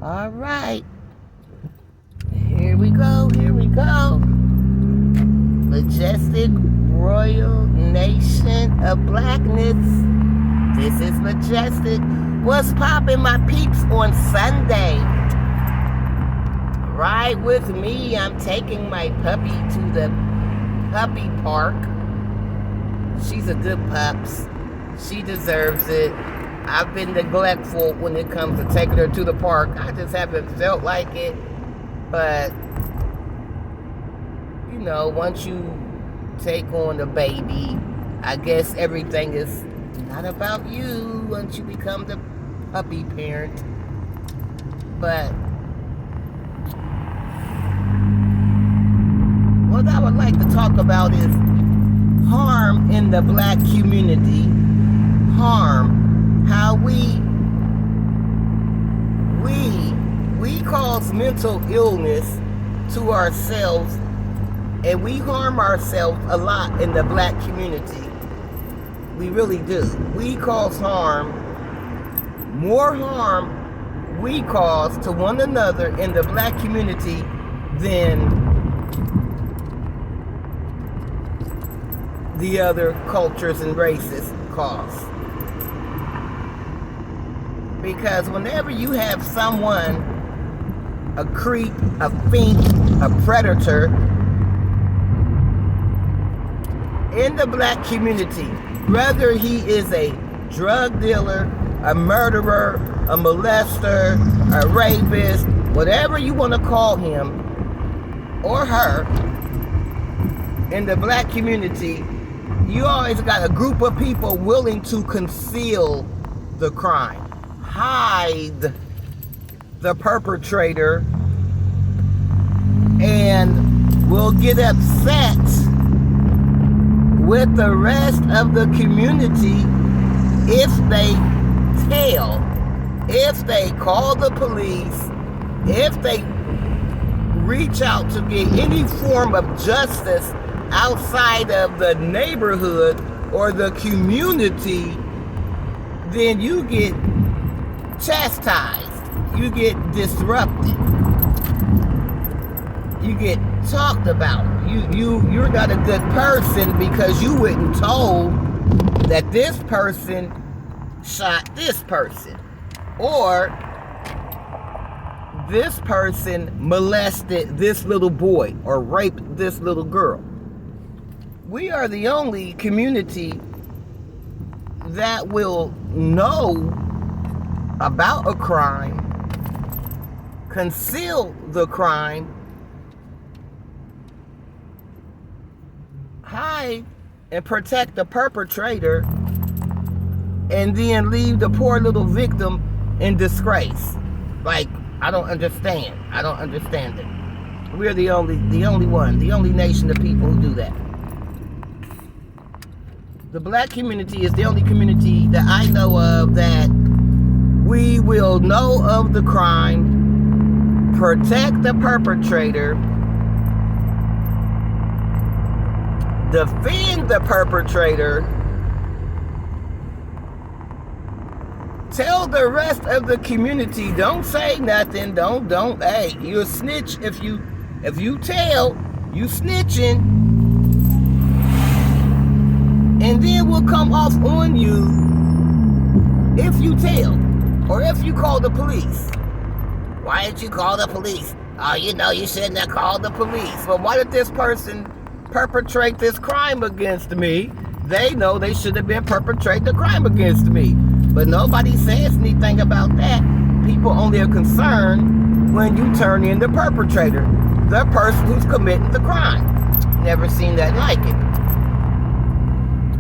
All right. Here we go. Here we go. Majestic Royal Nation of Blackness. This is Majestic. What's poppin', my peeps, on Sunday? Ride with me. I'm taking my puppy to the puppy park. She's a good pups. She deserves it. I've been neglectful when it comes to taking her to the park. I just haven't felt like it. But, you know, once you take on the baby, I guess everything is not about you once you become the puppy parent. But what I would like to talk about is harm in the black community. Harm. How we cause mental illness to ourselves, and we harm ourselves a lot in the black community. We really do. We cause harm, more harm we cause to one another in the black community than the other cultures and races cause. Because whenever you have someone, a creep, a fiend, a predator in the black community, whether he is a drug dealer, a murderer, a molester, a rapist, whatever you want to call him or her, in the black community, you always got a group of people willing to conceal the crime, hide the perpetrator, and will get upset with the rest of the community if they tell, if they call the police, if they reach out to get any form of justice outside of the neighborhood or the community. Then you get chastised, you get disrupted, you get talked about. You're not a good person because you weren't told that this person shot this person, or this person molested this little boy or raped this little girl. We are the only community that will know about a crime, conceal the crime, hide and protect the perpetrator, and then leave the poor little victim in disgrace. Like, I don't understand. I don't understand it. We're the only nation of people who do that. The black community is the only community that I know of that we will know of the crime, protect the perpetrator, defend the perpetrator, tell the rest of the community, don't say nothing, don't, hey, you're a snitch if you tell, you snitching. And then we'll come off on you if you tell, or if you call the police. Why did you call the police? Oh, you know you shouldn't have called the police. Well, why did this person perpetrate this crime against me? They know they should have been perpetrating the crime against me. But nobody says anything about that. People only are concerned when you turn in the perpetrator, the person who's committing the crime. Never seen that like it.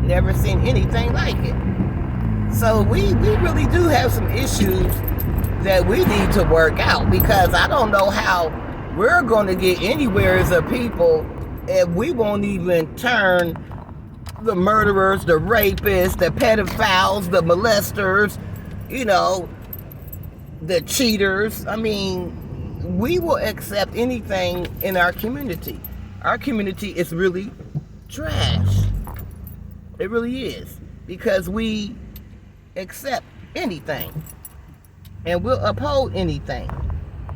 Never seen anything like it. So we really do have some issues that we need to work out, because I don't know how we're going to get anywhere as a people if we won't even turn the murderers, the rapists, the pedophiles, the molesters, you know, the cheaters. I mean, we will accept anything in our community. Our community is really trash. It really is. Because we accept anything. And we'll uphold anything.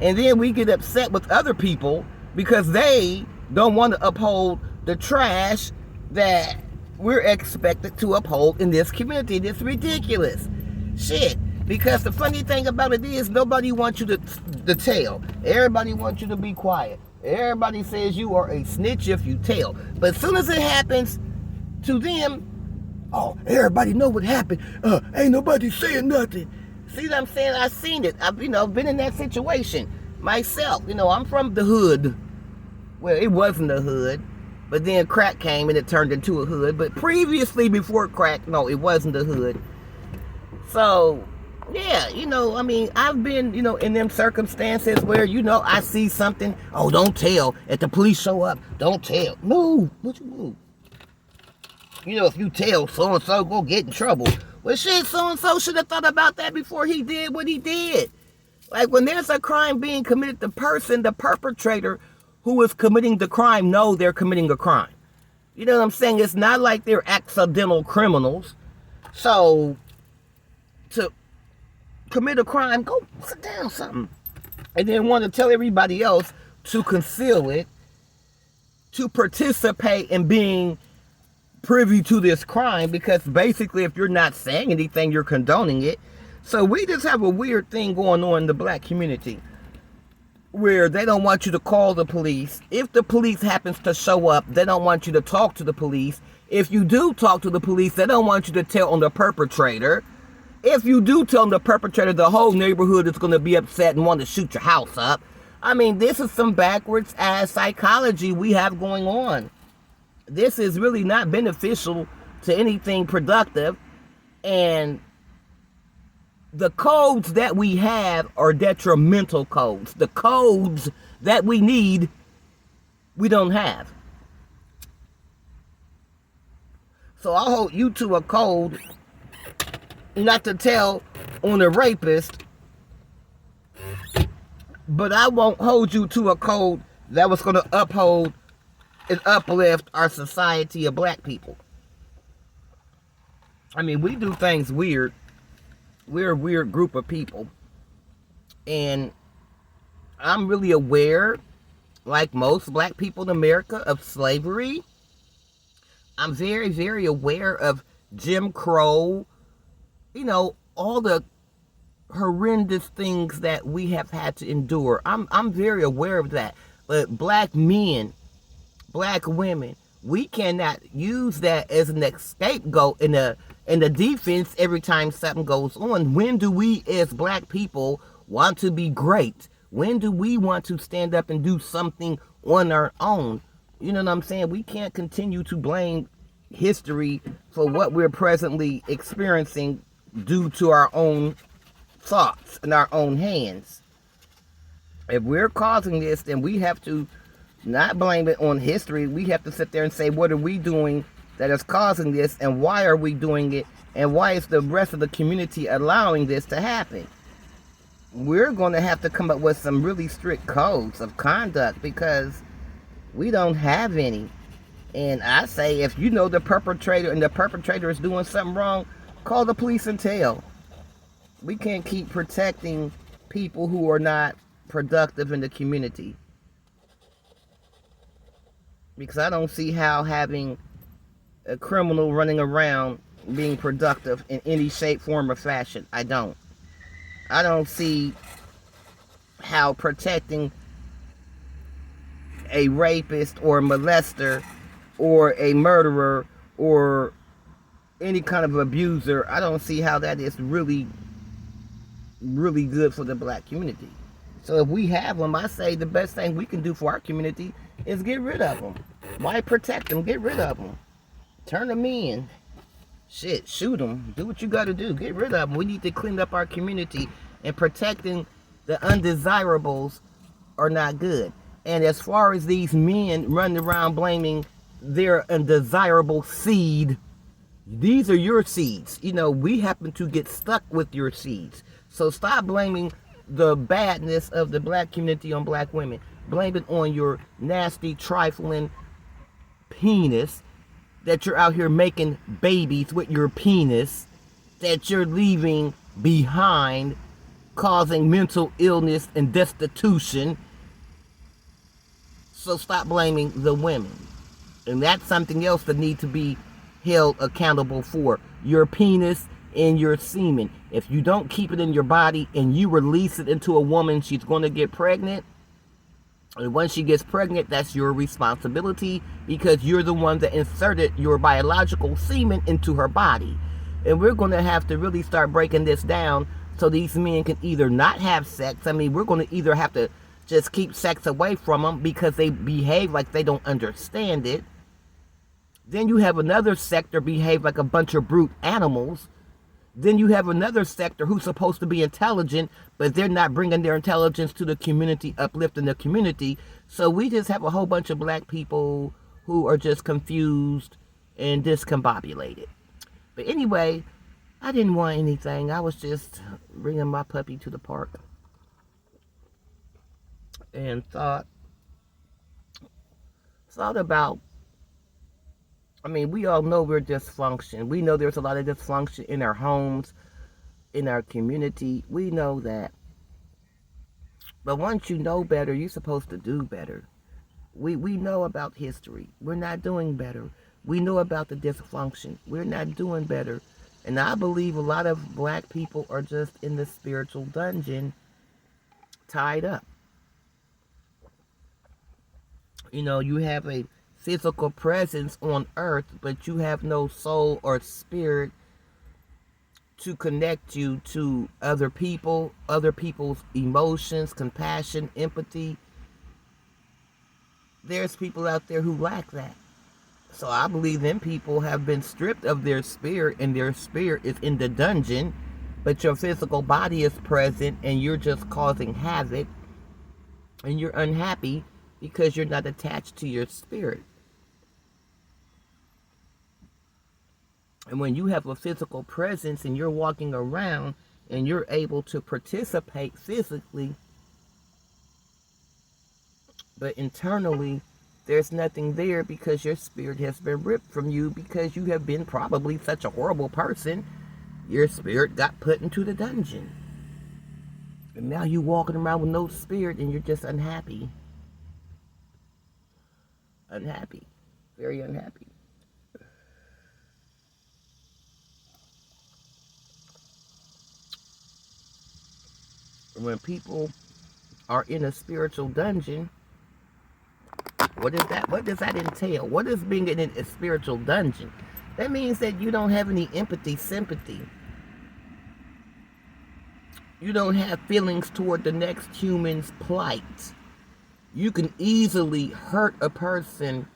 And then we get upset with other people because they don't want to uphold the trash that we're expected to uphold in this community. It's ridiculous. Shit. Because the funny thing about it is nobody wants you to tell. Everybody wants you to be quiet. Everybody says you are a snitch if you tell. But as soon as it happens to them, oh, everybody know what happened. Ain't nobody saying nothing. See what I'm saying? I've seen it. I've, been in that situation myself. I'm from the hood. Well, it wasn't a hood, but then crack came and it turned into a hood. But previously, before crack, no, it wasn't a hood. So, yeah, I've been, in them circumstances where, I see something. Oh, don't tell. If the police show up, don't tell. Move. What you move? If you tell so-and-so, go get in trouble. Well, shit, so-and-so should have thought about that before he did what he did. Like, when there's a crime being committed, the perpetrator who is committing the crime, know they're committing a crime. You know what I'm saying? It's not like they're accidental criminals. So, to commit a crime, go sit down something. And then want to tell everybody else to conceal it, to participate in being privy to this crime, because basically if you're not saying anything, you're condoning it. So we just have a weird thing going on in the black community where they don't want you to call the police. If the police happens to show up, they don't want you to talk to the police. If you do talk to the police, they don't want you to tell on the perpetrator. If you do tell the perpetrator, the whole neighborhood is going to be upset and want to shoot your house up. This is some backwards ass psychology we have going on. This is really not beneficial to anything productive. And the codes that we have are detrimental codes. The codes that we need, we don't have. So I hold you to a code not to tell on a rapist, but I won't hold you to a code that was going to uphold and uplift our society of black people. We do things weird. We're a weird group of people. And I'm really aware, like most black people in America, of slavery. I'm very, very aware of Jim Crow. All the horrendous things that we have had to endure. I'm very aware of that. But black men, black women, we cannot use that as an scapegoat in the defense every time something goes on. When do we as black people want to be great? When do we want to stand up and do something on our own? You know what I'm saying? We can't continue to blame history for what we're presently experiencing due to our own thoughts and our own hands. If we're causing this, then we have to not blame it on history. We have to sit there and say, what are we doing that is causing this, and why are we doing it, and why is the rest of the community allowing this to happen? We're going to have to come up with some really strict codes of conduct because we don't have any. And I say, if you know the perpetrator and the perpetrator is doing something wrong, call the police and tell. We can't keep protecting people who are not productive in the community. Because I don't see how having a criminal running around being productive in any shape, form, or fashion. I don't see how protecting a rapist or a molester or a murderer or any kind of abuser, I don't see how that is really, really good for the black community. So if we have them, I say the best thing we can do for our community is get rid of them. Why protect them? Get rid of them. Turn them in. Shit, shoot them. Do what you got to do. Get rid of them. We need to clean up our community, and protecting the undesirables are not good. And as far as these men running around blaming their undesirable seed, these are your seeds. We happen to get stuck with your seeds. So stop blaming the badness of the black community on black women. Blame it on your nasty, trifling penis that you're out here making babies with your penis that you're leaving behind, causing mental illness and destitution. So stop blaming the women. And that's something else that needs to be held accountable for. Your penis and your semen. If you don't keep it in your body and you release it into a woman, she's going to get pregnant. And once she gets pregnant, that's your responsibility because you're the one that inserted your biological semen into her body. And we're going to have to really start breaking this down so these men can either not have sex. I mean, we're going to either have to just keep sex away from them because they behave like they don't understand it. Then you have another sector behave like a bunch of brute animals. Then you have another sector who's supposed to be intelligent, but they're not bringing their intelligence to the community, uplifting the community. So we just have a whole bunch of black people who are just confused and discombobulated. But anyway, I didn't want anything. I was just bringing my puppy to the park and thought about, I mean, we all know we're dysfunction. We know there's a lot of dysfunction in our homes, in our community. We know that. But once you know better, you're supposed to do better. We know about history. We're not doing better. We know about the dysfunction. We're not doing better. And I believe a lot of black people are just in the spiritual dungeon, tied up. You know, you have a physical presence on earth, but you have no soul or spirit to connect you to other people, other people's emotions, compassion, empathy. There's people out there who lack that. So I believe them people have been stripped of their spirit, and their spirit is in the dungeon, but your physical body is present and you're just causing havoc and you're unhappy because you're not attached to your spirit. And when you have a physical presence and you're walking around and you're able to participate physically, but internally there's nothing there because your spirit has been ripped from you because you have been probably such a horrible person, your spirit got put into the dungeon. And now you're walking around with no spirit and you're just unhappy. Unhappy. Very unhappy. When people are in a spiritual dungeon, what is that? What does that entail? What is being in a spiritual dungeon? That means that you don't have any empathy, sympathy. You don't have feelings toward the next human's plight. You can easily hurt a person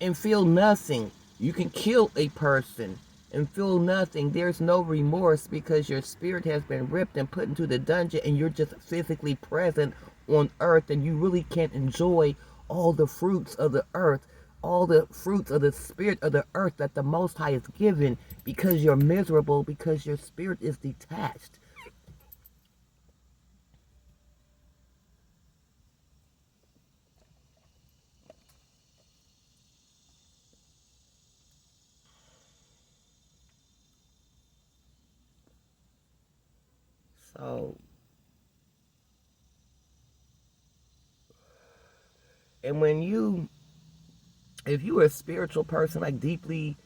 and feel nothing. You can kill a person and feel nothing. There's no remorse because your spirit has been ripped and put into the dungeon and you're just physically present on earth, and you really can't enjoy all the fruits of the earth, all the fruits of the spirit of the earth that the Most High has given, because you're miserable, because your spirit is detached. So, and if you're a spiritual person, like deeply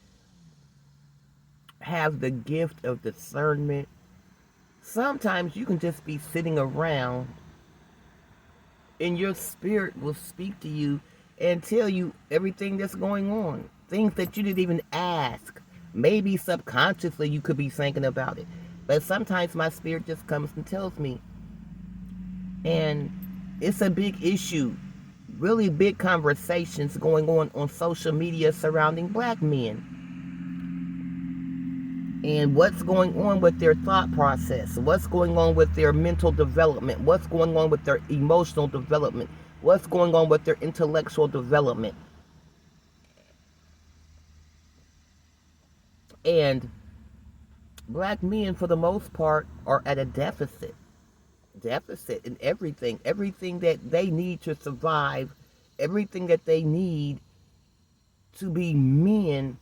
have the gift of discernment, sometimes you can just be sitting around and your spirit will speak to you and tell you everything that's going on. Things that you didn't even ask. Maybe subconsciously you could be thinking about it. But sometimes my spirit just comes and tells me. And it's a big issue. Really big conversations going on social media surrounding black men. And what's going on with their thought process, what's going on with their mental development, what's going on with their emotional development, what's going on with their intellectual development. And black men, for the most part, are at a deficit in everything that they need to survive, everything that they need to be men.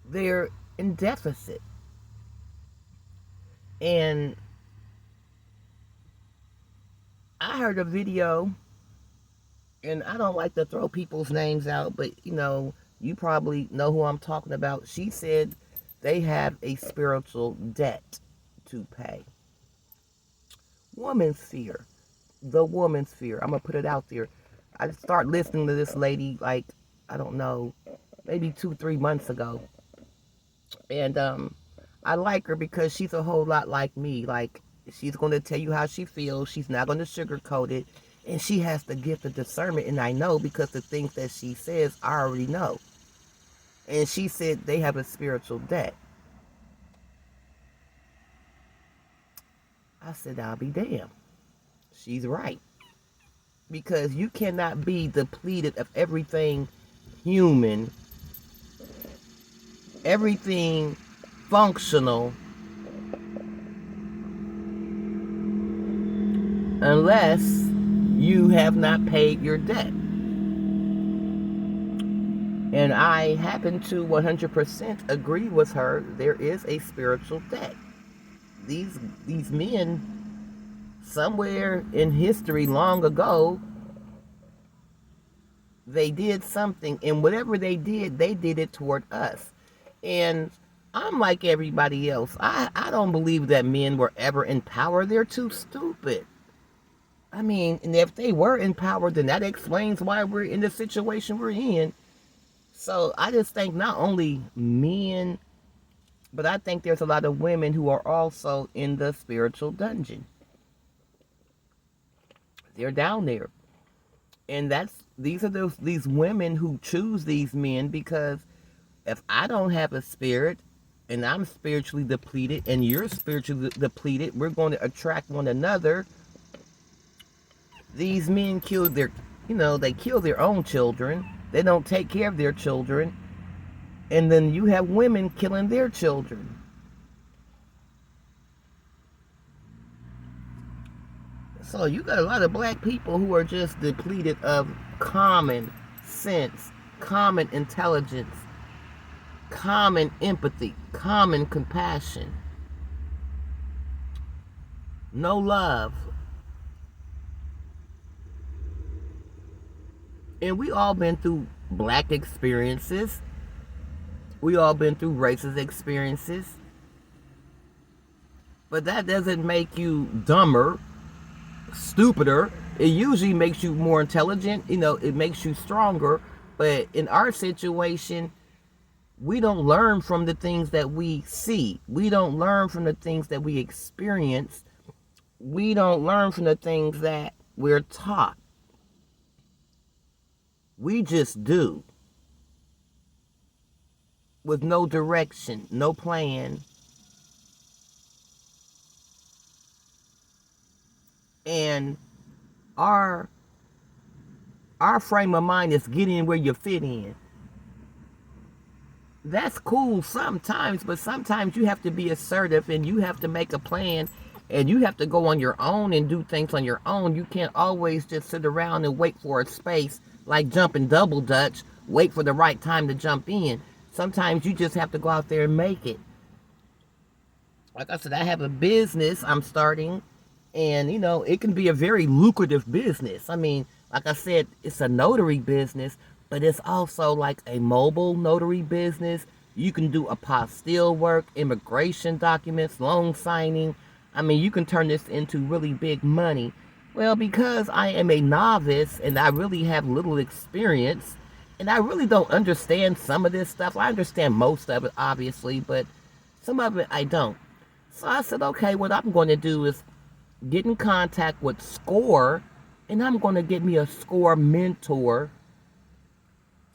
They're in deficit. And I heard a video, and I don't like to throw people's names out, but you probably know who I'm talking about. She said they have a spiritual debt to pay. Woman's fear. The woman's fear. I'm going to put it out there. I start listening to this lady, like, I don't know, maybe 2-3 months ago. And I like her because she's a whole lot like me. Like, she's going to tell you how she feels. She's not going to sugarcoat it. And she has the gift of discernment. And I know because the things that she says, I already know. And she said they have a spiritual debt. I said, I'll be damned. She's right. Because you cannot be depleted of everything human, everything functional, unless you have not paid your debt. And I happen to 100% agree with her. There is a spiritual debt. These men, somewhere in history long ago, they did something, and whatever they did it toward us. And I'm like everybody else. I don't believe that men were ever in power. They're too stupid. I mean, and if they were in power, then that explains why we're in the situation we're in. So I just think not only men, but I think there's a lot of women who are also in the spiritual dungeon. They're down there. And these are these women who choose these men, because if I don't have a spirit and I'm spiritually depleted and you're spiritually depleted, we're going to attract one another. These men they kill their own children. They don't take care of their children. And then you have women killing their children. So you got a lot of black people who are just depleted of common sense, common intelligence, common empathy, common compassion. No love. And we all been through black experiences. We all been through racist experiences. But that doesn't make you dumber, stupider. It usually makes you more intelligent. It makes you stronger. But in our situation, we don't learn from the things that we see. We don't learn from the things that we experience. We don't learn from the things that we're taught. We just do. With no direction, no plan. And our frame of mind is getting where you fit in. That's cool sometimes, but sometimes you have to be assertive and you have to make a plan and you have to go on your own and do things on your own. You can't always just sit around and wait for a space, like jumping double dutch, wait for the right time to jump in. Sometimes you just have to go out there and make it. Like I said, I have a business I'm starting, and it can be a very lucrative business. I mean, like I said, it's a notary business, but it's also like a mobile notary business. You can do apostille work, immigration documents, loan signing. I mean, you can turn this into really big money. Well, because I am a novice and I really have little experience, and I really don't understand some of this stuff. I understand most of it, obviously, but some of it I don't. So I said, okay, what I'm going to do is get in contact with SCORE, and I'm going to get me a SCORE mentor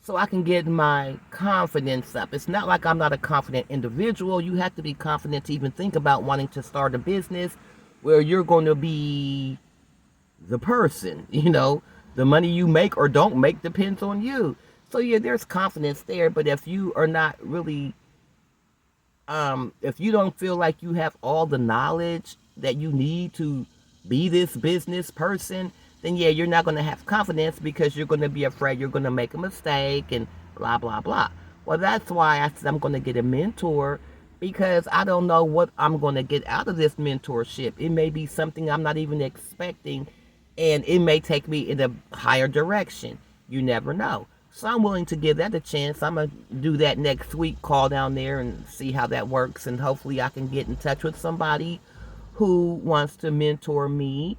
so I can get my confidence up. It's not like I'm not a confident individual. You have to be confident to even think about wanting to start a business where you're going to be the person. The money you make or don't make depends on you. So yeah, there's confidence there, but if you are not really, if you don't feel like you have all the knowledge that you need to be this business person, then yeah, you're not going to have confidence because you're going to be afraid you're going to make a mistake and blah, blah, blah. Well, that's why I said I'm going to get a mentor because I don't know what I'm going to get out of this mentorship. It may be something I'm not even expecting, and it may take me in a higher direction. You never know. So I'm willing to give that a chance. I'm going to do that next week, call down there and see how that works, and hopefully I can get in touch with somebody who wants to mentor me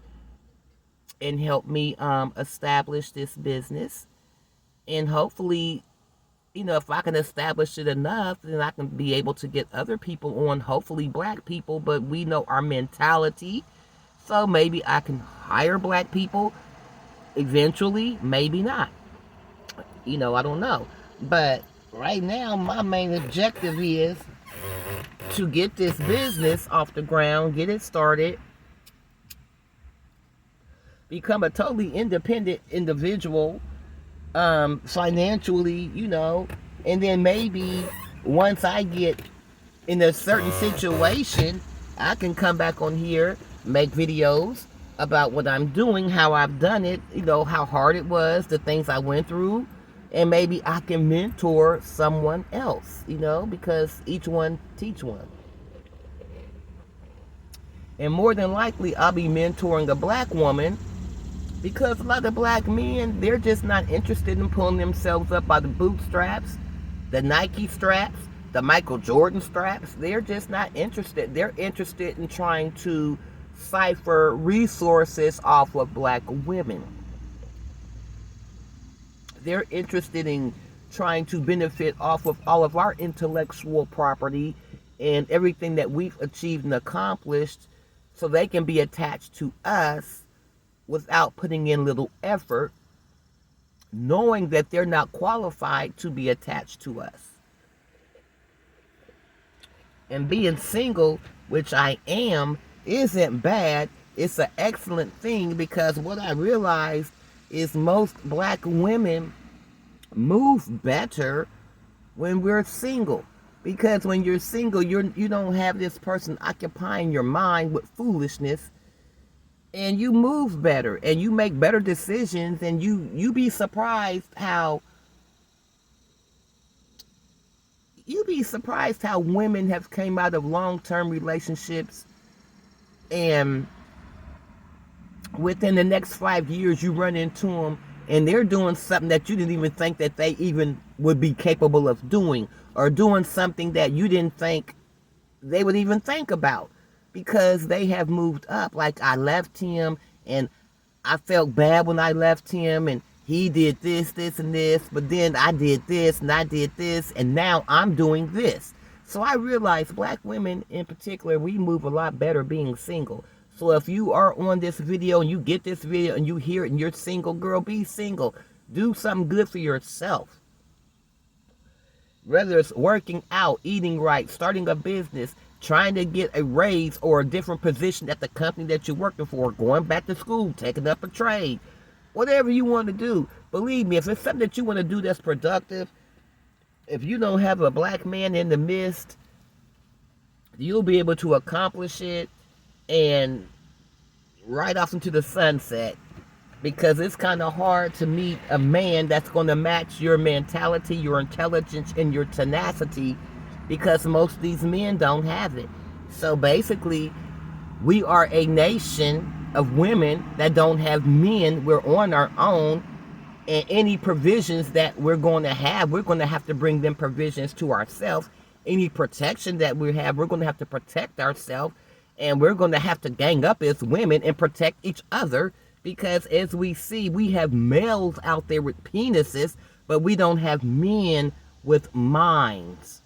and help me establish this business. And hopefully, if I can establish it enough, then I can be able to get other people on, hopefully black people, but we know our mentality. So maybe I can hire black people eventually, maybe not. I don't know. But right now, my main objective is to get this business off the ground, get it started, become a totally independent individual, financially, and then maybe once I get in a certain situation, I can come back on here, make videos about what I'm doing, how I've done it, how hard it was, the things I went through, and maybe I can mentor someone else, because each one teach one. And more than likely, I'll be mentoring a black woman, because a lot of black men, they're just not interested in pulling themselves up by the bootstraps, the Nike straps, the Michael Jordan straps. They're just not interested. They're interested in trying to cipher resources off of black women. They're interested in trying to benefit off of all of our intellectual property and everything that we've achieved and accomplished, so they can be attached to us without putting in little effort, knowing that they're not qualified to be attached to us. And being single, which I am, isn't bad. It's an excellent thing, because what I realized is most black women move better when we're single. Because when you're single, you don't have this person occupying your mind with foolishness, and you move better and you make better decisions, and you be surprised how women have came out of long-term relationships, and within the next 5 years you run into them and they're doing something that you didn't even think that they even would be capable of doing, or doing something that you didn't think they would even think about, because they have moved up. Like, I left him and I felt bad when I left him, and he did this, this, and this, but then I did this and I did this, and now I'm doing this. So I realized black women in particular, we move a lot better being single. So if you are on this video and you get this video and you hear it and you're single, girl, be single. Do something good for yourself. Whether it's working out, eating right, starting a business, trying to get a raise or a different position at the company that you're working for, going back to school, taking up a trade, whatever you want to do. Believe me, if it's something that you want to do that's productive, if you don't have a black man in the midst, you'll be able to accomplish it and right off into the sunset, because it's kind of hard to meet a man that's going to match your mentality, your intelligence, and your tenacity, because most of these men don't have it. So basically, we are a nation of women that don't have men. We're on our own, and any provisions that we're going to have to bring them provisions to ourselves. Any protection that we have, we're going to have to protect ourselves, and we're going to have to gang up as women and protect each other, because as we see, we have males out there with penises, but we don't have men with minds.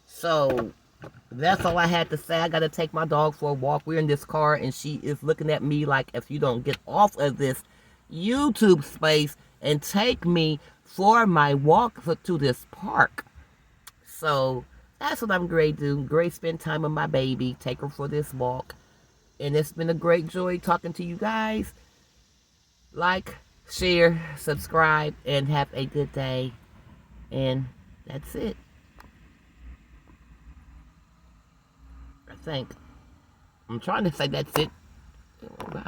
So that's all I had to say. I got to take my dog for a walk. We're in this car, and she is looking at me like, if you don't get off of this YouTube space and take me for my walk to this park. So that's what I'm going to do. Great, spend time with my baby, take her for this walk. And it's been a great joy talking to you guys. Like, share, subscribe, and have a good day. And that's it. I think. I'm trying to say that's it. Bye.